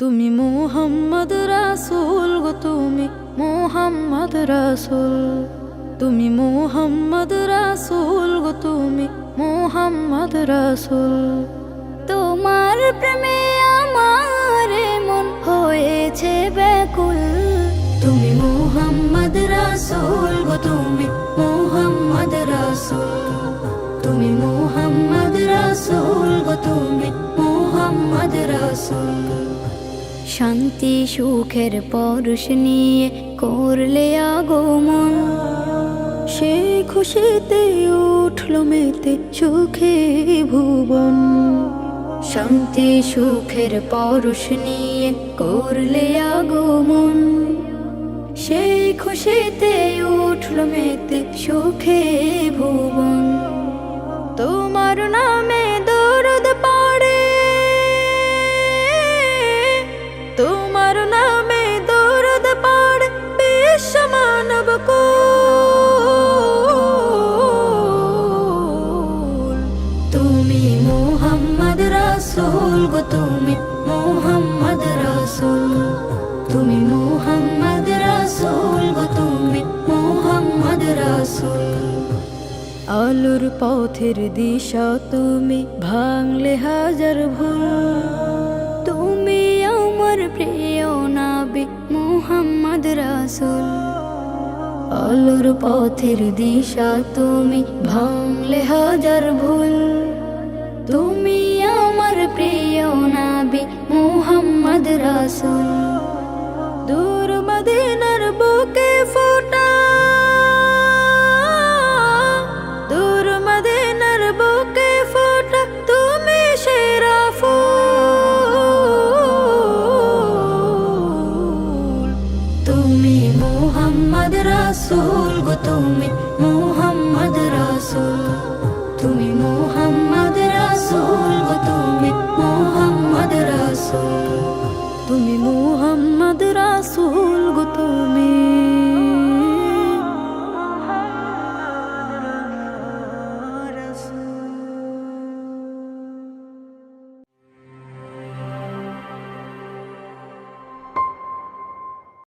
তুমি মুহাম্মদ রাসূল গো, তুমি মুহাম্মদ রাসূল, তুমি মুহাম্মদ রাসূল গো, তুমি মুহাম্মদ রাসূল। তোমার প্রেমে আমার মন হয়েছে ব্যাকুল। তুমি মুহাম্মদ রাসূল গো, তুমি মুহাম্মদ রাসূল, তুমি মুহাম্মদ রাসূল গো, তুমি মুহাম্মদ রাসূল। শান্তি সুখের পরশ নিয়ে করলে আগমন, সেই খুশিতে উঠল মেতে সুখে ভুবন। শান্তি সুখের পরশ নিয়ে করলে আগমন, সেই খুশিতে উঠল মেতে সুখে ভুবন। তোমার নামে দরুদ পড়ে, তোমার নামে দরুদ পড়ে বিশ্ব মানব কুল। তুমি মুহাম্মদ রাসূল গো, তুমি মুহাম্মদ রাসূল, তুমি মুহাম্মদ রাসূল গো, তুমি মুহাম্মদ রাসূল। আলোর পথের দিশা তুমি, ভাঙলে হাজার ভুল। তুমি আমার প্রিয় নবী মুহাম্মদ রাসূল। আলোর পথের দিশা তুমি, ভাঙলে হাজার ভুল। তুমি আমার প্রিয় নবী মুহাম্মদ রাসূল। দূর মদিনার বুকে ফোটা, দূর মদিনার বুকে ফোটা তুমি সেরা ফুল। তুমি মুহাম্মদ রাসূল গো, তুমি মুহাম্মদ রাসূল, তুমি মুহাম্মদ রাসূল গো, তুমি মুহাম্মদ রাসূল, তুমি মুহাম্মদ রাসূল।